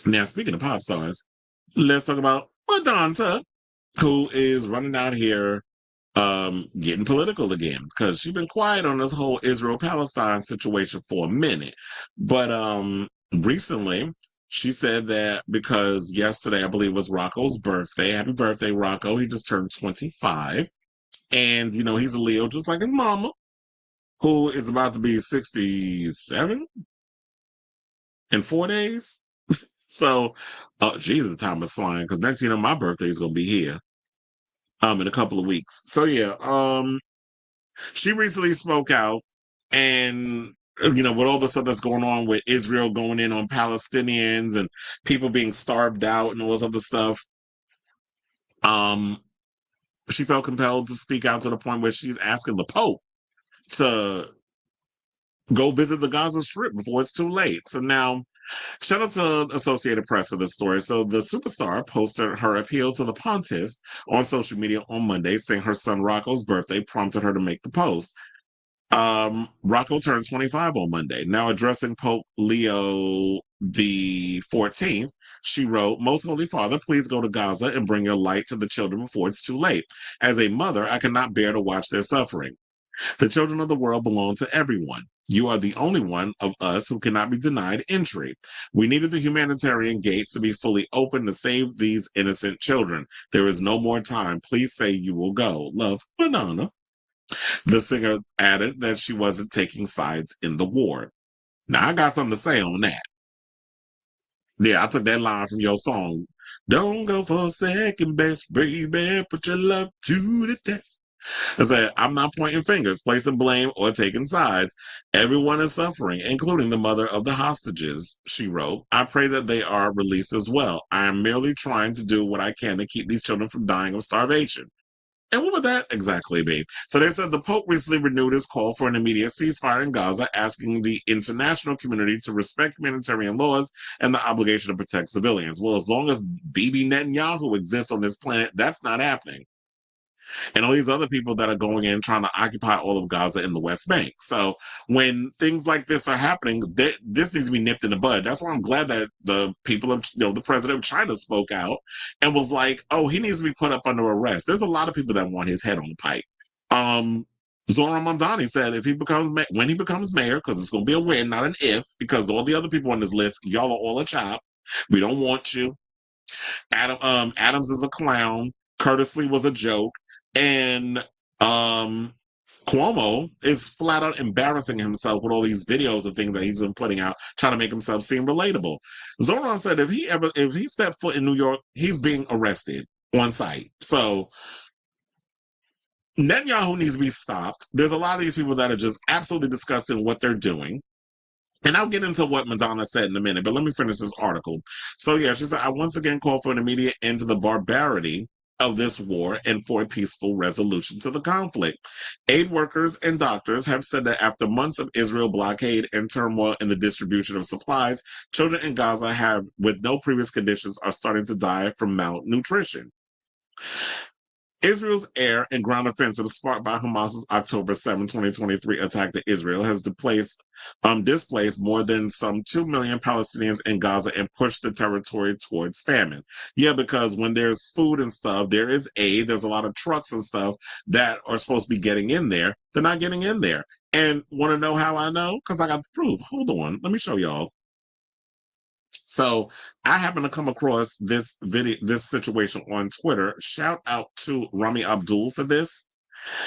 Now, speaking of pop stars, let's talk about Madonna, who is running out here getting political again because she's been quiet on this whole Israel-Palestine situation for a minute. But recently she said that because yesterday, I believe, was Rocco's birthday. Happy birthday, Rocco. He just turned 25. And, he's a Leo just like his mama, who is about to be 67 in 4 days. So, oh, geez, the time is flying because next, my birthday is going to be here in a couple of weeks. So, yeah, she recently spoke out and with all the stuff that's going on with Israel going in on Palestinians and people being starved out and all this other stuff, um she felt compelled to speak out to the point where she's asking the Pope to go visit the Gaza Strip before it's too late. So now, shout out to Associated Press for this story. So the superstar posted her appeal to the pontiff on social media on Monday, saying her son Rocco's birthday prompted her to make the post. Rocco turned 25 on Monday. Now addressing Pope Leo the 14th, she wrote, "Most Holy Father, please go to Gaza and bring your light to the children before it's too late. As a mother, I cannot bear to watch their suffering. The children of the world belong to everyone. You are the only one of us who cannot be denied entry. We needed the humanitarian gates to be fully open to save these innocent children. There is no more time. Please say you will go. Love, Madonna." The singer added that she wasn't taking sides in the war. Now, I got something to say on that. Yeah, I took that line from your song. Don't go for second best, baby. Put your love to the test. I said, I'm not pointing fingers, placing blame, or taking sides. Everyone is suffering, including the mother of the hostages, she wrote. I pray that they are released as well. I am merely trying to do what I can to keep these children from dying of starvation. And what would that exactly be? So they said the Pope recently renewed his call for an immediate ceasefire in Gaza, asking the international community to respect humanitarian laws and the obligation to protect civilians. Well, as long as Bibi Netanyahu exists on this planet, that's not happening. And all these other people that are going in trying to occupy all of Gaza in the West Bank. So when things like this are happening, this needs to be nipped in the bud. That's why I'm glad that the people of, the president of China spoke out and was like, oh, he needs to be put up under arrest. There's a lot of people that want his head on the pike. Um, Zoran Mamdani said when he becomes mayor, because it's going to be a win, not an if, because all the other people on this list, y'all are all a chop. We don't want you. Adams is a clown. Curtis Lee was a joke, and um, Cuomo is flat out embarrassing himself with all these videos and things that he's been putting out, trying to make himself seem relatable. Zoran said if he stepped foot in New York, he's being arrested on site. So Netanyahu needs to be stopped. There's a lot of these people that are just absolutely disgusting what they're doing. And I'll get into what Madonna said in a minute, but let me finish this article. So, yeah, she said, I once again call for an immediate end to the barbarity of this war and for a peaceful resolution to the conflict. Aid workers and doctors have said that after months of Israel blockade and turmoil in the distribution of supplies, children in Gaza have, with no previous conditions, are starting to die from malnutrition. Israel's air and ground offensive sparked by Hamas's October 7, 2023 attack to Israel has displaced more than some 2 million Palestinians in Gaza and pushed the territory towards famine. Yeah, because when there's food and stuff, there is aid. There's a lot of trucks and stuff that are supposed to be getting in there. They're not getting in there. And want to know how I know? Because I got the proof. Hold on. Let me show y'all. So I happened to come across this situation on Twitter. Shout out to Rami Abdul for this.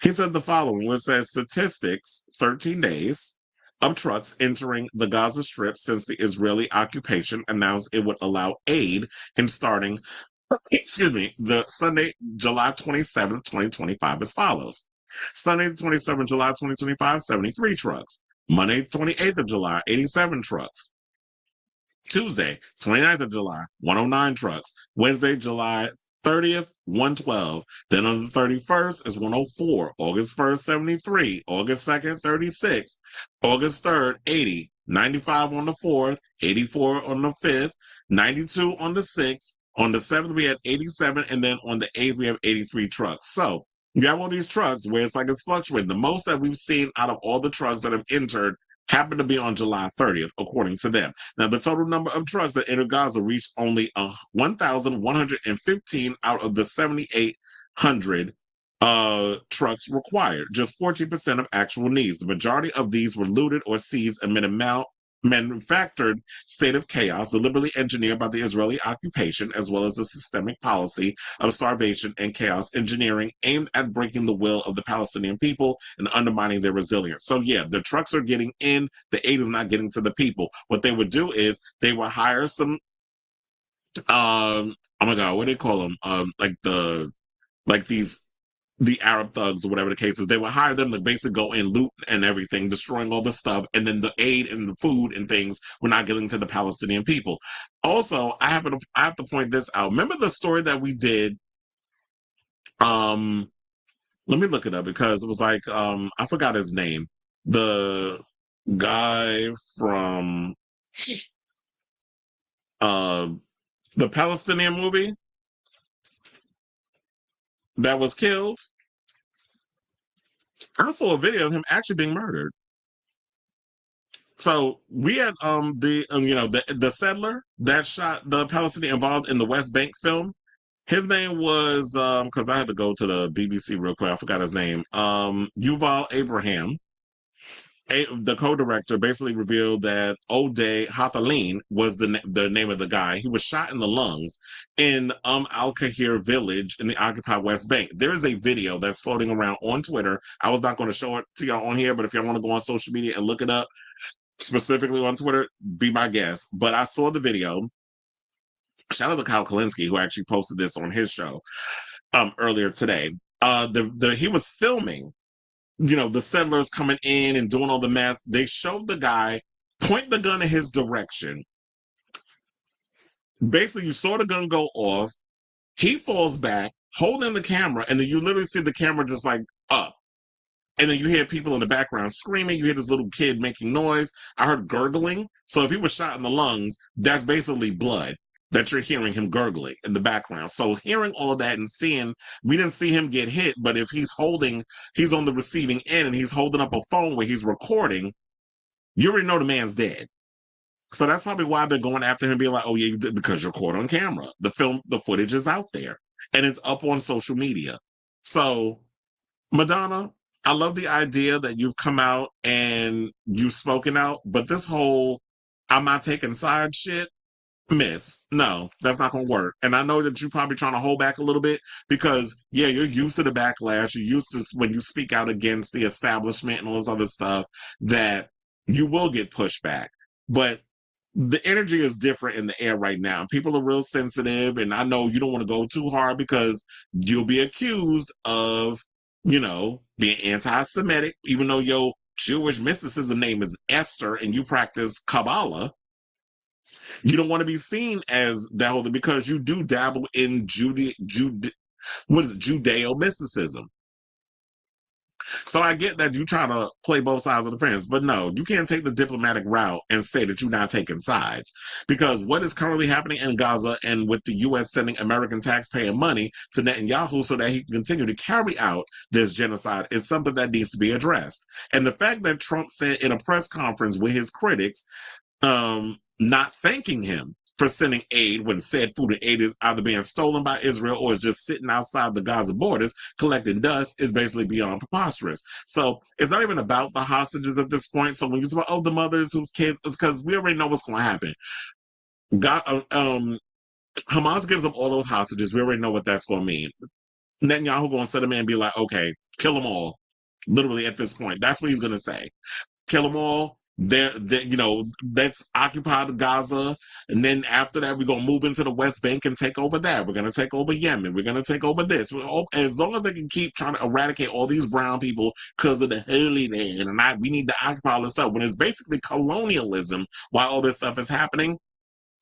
He said the following, which says statistics, 13 days of trucks entering the Gaza Strip since the Israeli occupation announced it would allow aid in starting, the Sunday, July 27th, 2025 as follows. Sunday, 27th July 2025, 73 trucks. Monday, 28th of July, 87 trucks. Tuesday, 29th of July, 109 trucks. Wednesday, July 30th, 112. Then on the 31st is 104. August 1st, 73. August 2nd, 36. August 3rd, 80. 95 on the 4th. 84 on the 5th. 92 on the 6th. On the 7th, we had 87. And then on the 8th, we have 83 trucks. So you have all these trucks where it's like it's fluctuating. The most that we've seen out of all the trucks that have entered happened to be on July 30th, according to them. Now, the total number of trucks that entered Gaza reached only 1,115 out of the 7,800 trucks required, just 14% of actual needs. The majority of these were looted or seized amid a manufactured state of chaos, deliberately engineered by the Israeli occupation, as well as a systemic policy of starvation and chaos engineering aimed at breaking the will of the Palestinian people and undermining their resilience. So yeah, the trucks are getting in, the aid is not getting to the people. What they would do is they would hire some oh my god, what do they call them? Like the Arab thugs or whatever the case is, they would hire them to basically go in, loot and everything, destroying all the stuff, and then the aid and the food and things were not getting to the Palestinian people. Also, I have to point this out. Remember the story that we did? Um, Let me look it up because it was like I forgot his name. The guy from uh the Palestinian movie that was killed. I saw a video of him actually being murdered. So we had the settler that shot the Palestinian involved in the West Bank film. His name was because I had to go to the BBC real quick. I forgot his name. Yuval Abraham. The co-director basically revealed that Odeh Hathaline was the name of the guy. He was shot in the lungs in Al-Kahir village in the occupied West Bank. There is a video that's floating around on Twitter. I was not going to show it to y'all on here, but if y'all want to go on social media and look it up, specifically on Twitter, be my guest. But I saw the video. Shout out to Kyle Kalinske, who actually posted this on his show earlier today. He was filming, the settlers coming in and doing all the mess. They showed the guy point the gun in his direction. Basically, you saw the gun go off. He falls back, holding the camera, and then you literally see the camera just like up. And then you hear people in the background screaming. You hear this little kid making noise. I heard gurgling. So if he was shot in the lungs, that's basically blood that you're hearing him gurgling in the background. So hearing all of that and seeing, we didn't see him get hit, but if he's on the receiving end and he's holding up a phone where he's recording, you already know the man's dead. So that's probably why they're going after him, being like, oh yeah, you did, because you're caught on camera. The footage is out there and it's up on social media. So Madonna, I love the idea that you've come out and you've spoken out, but this whole I'm not taking side shit, miss, no, that's not gonna work. And I know that you're probably trying to hold back a little bit because yeah, you're used to the backlash. You're used to when you speak out against the establishment and all this other stuff that you will get pushed back. But the energy is different in the air right now. People are real sensitive, and I know you don't want to go too hard because you'll be accused of, being anti-Semitic, even though your Jewish mysticism name is Esther and you practice Kabbalah. You don't want to be seen as that whole thing because you do dabble in Judeo mysticism. So I get that you try to play both sides of the fence, but no, you can't take the diplomatic route and say that you're not taking sides. Because what is currently happening in Gaza and with the U.S. sending American taxpayer money to Netanyahu so that he can continue to carry out this genocide is something that needs to be addressed. And the fact that Trump said in a press conference with his critics, not thanking him for sending aid when said food and aid is either being stolen by Israel or is just sitting outside the Gaza borders collecting dust is basically beyond preposterous. So it's not even about the hostages at this point. So when you talk about, the mothers whose kids, it's because we already know what's going to happen. Hamas gives up all those hostages. We already know what that's going to mean. Netanyahu going to sit him in and be like, okay, kill them all. Literally at this point, that's what he's going to say. Kill them all. Let's occupy the Gaza, and then after that, we're gonna move into the West Bank and take over that. We're gonna take over Yemen. We're gonna take over this. As long as they can keep trying to eradicate all these brown people because of the Holy Land, and we need to occupy all this stuff when it's basically colonialism. While all this stuff is happening,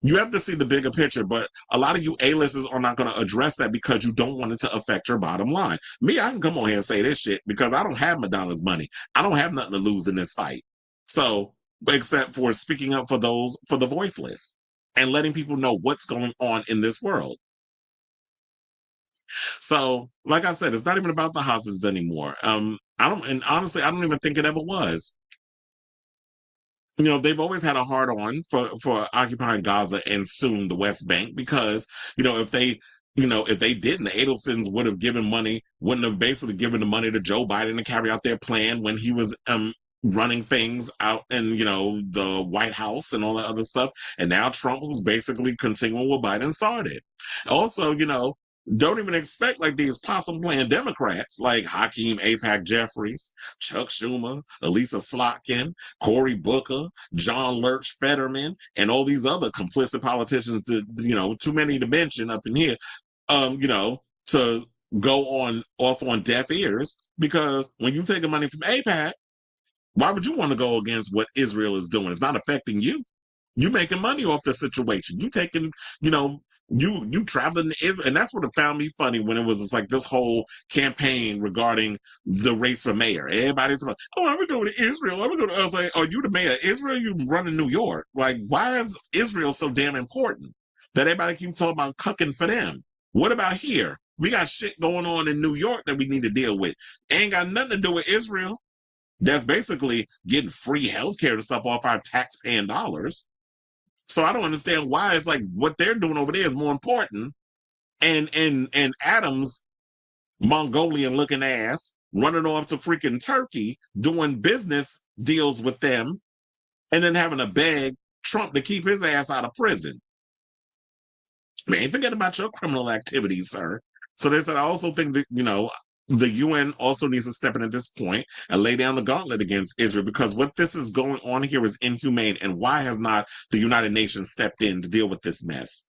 you have to see the bigger picture. But a lot of you A-listers are not going to address that because you don't want it to affect your bottom line. Me, I can come on here and say this shit because I don't have Madonna's money. I don't have nothing to lose in this fight. So, except for speaking up for the voiceless and letting people know what's going on in this world. So, like I said, it's not even about the hostages anymore. And honestly, I don't even think it ever was. they've always had a hard on for occupying Gaza and soon the West Bank because, if they didn't, the Adelsons would have given money, wouldn't have basically given the money to Joe Biden to carry out their plan when he was running things out in, the White House and all that other stuff. And now Trump, who's basically continuing what Biden started. Also, don't even expect like these possum playing Democrats like Hakeem AIPAC Jeffries, Chuck Schumer, Elisa Slotkin, Cory Booker, John Lurch Fetterman, and all these other complicit politicians that, too many to mention up in here, to go off on deaf ears, because when you take the money from AIPAC, why would you want to go against what Israel is doing? It's not affecting you. You making money off the situation. You taking, you traveling to Israel. And that's what it found me funny when it was just like this whole campaign regarding the race for mayor. Everybody's like, oh, I'm going to go to Israel. I was like, are you the mayor of Israel? You running New York. Like, why is Israel so damn important that everybody keeps talking about cucking for them? What about here? We got shit going on in New York that we need to deal with. Ain't got nothing to do with Israel. That's basically getting free healthcare and stuff off our taxpaying dollars. So I don't understand why it's like what they're doing over there is more important. And Adams' Mongolian looking ass running off to freaking Turkey, doing business deals with them, and then having to beg Trump to keep his ass out of prison. Man, forget about your criminal activities, sir. So they said, I also think that, the UN also needs to step in at this point and lay down the gauntlet against Israel, because what this is going on here is inhumane. And why has not the United Nations stepped in to deal with this mess?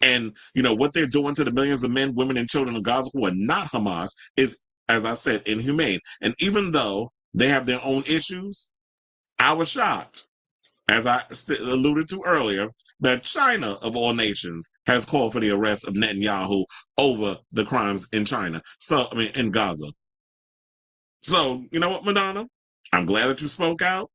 And, what they're doing to the millions of men, women, and children of Gaza who are not Hamas is, as I said, inhumane. And even though they have their own issues, I was shocked, as I alluded to earlier, that China, of all nations, has called for the arrest of Netanyahu over the crimes in China. In Gaza. So, you know what, Madonna? I'm glad that you spoke out.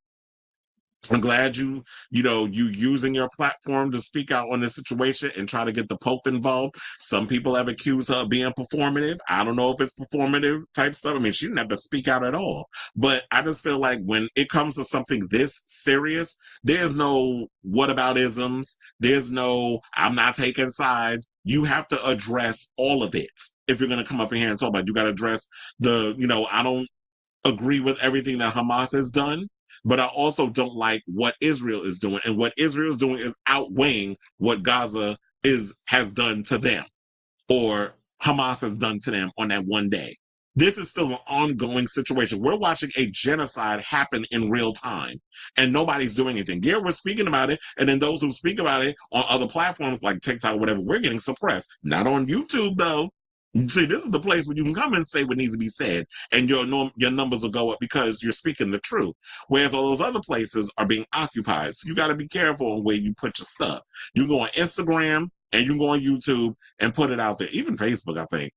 I'm glad you using your platform to speak out on this situation and try to get the Pope involved. Some people have accused her of being performative. I don't know if it's performative type stuff. I mean, she didn't have to speak out at all. But I just feel like when it comes to something this serious, there's no whataboutisms. There's no, I'm not taking sides. You have to address all of it. If you're going to come up in here and talk about it, you got to address I don't agree with everything that Hamas has done, but I also don't like what Israel is doing. And what Israel is doing is outweighing what Gaza has done to them, or Hamas has done to them on that one day. This is still an ongoing situation. We're watching a genocide happen in real time, and nobody's doing anything. Yeah, we're speaking about it, and then those who speak about it on other platforms like TikTok or whatever, we're getting suppressed. Not on YouTube, though. See, this is the place where you can come and say what needs to be said, and your numbers will go up because you're speaking the truth. Whereas all those other places are being occupied. So you got to be careful on where you put your stuff. You can go on Instagram and you can go on YouTube and put it out there. Even Facebook, I think.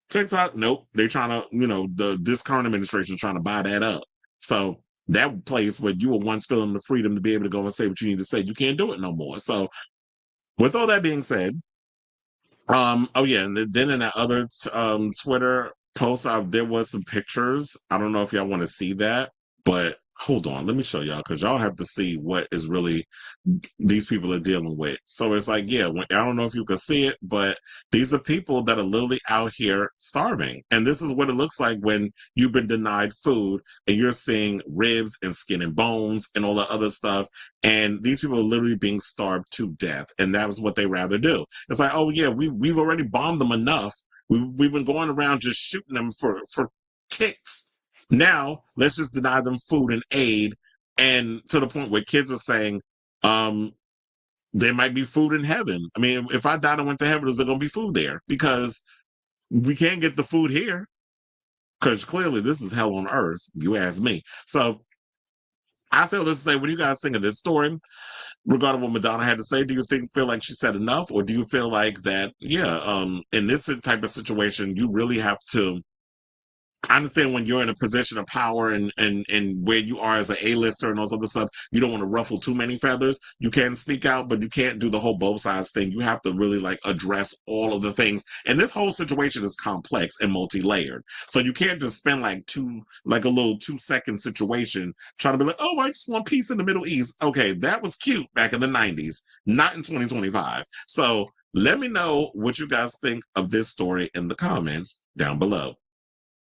TikTok, nope. They're trying to, this current administration is trying to buy that up. So that place where you were once feeling the freedom to be able to go and say what you need to say, you can't do it no more. So with all that being said, oh yeah, and then in that other Twitter post, there was some pictures. I don't know if y'all want to see that, but hold on, let me show y'all, because y'all have to see what is really these people are dealing with. So it's like, yeah, I don't know if you can see it, but these are people that are literally out here starving. And this is what it looks like when you've been denied food and you're seeing ribs and skin and bones and all the other stuff. And these people are literally being starved to death. And that was what they rather do. It's like, oh yeah, we've already bombed them enough. We've been going around just shooting them for kicks. Now let's just deny them food and aid, and to the point where kids are saying, there might be food in heaven. I mean, if I died and went to heaven, is there going to be food there? Because we can't get the food here. Because clearly this is hell on earth, you ask me. So I say all this to say, what do you guys think of this story? Regarding what Madonna had to say, do you feel like she said enough? Or do you feel like that, in this type of situation, you really have to I understand when you're in a position of power and where you are as an A-lister and all this other stuff, you don't want to ruffle too many feathers. You can speak out, but you can't do the whole both sides thing. You have to really like address all of the things. And this whole situation is complex and multi-layered. So you can't just spend like a little 2-second situation trying to be like, oh, I just want peace in the Middle East. Okay, that was cute back in the 90s, not in 2025. So let me know what you guys think of this story in the comments down below.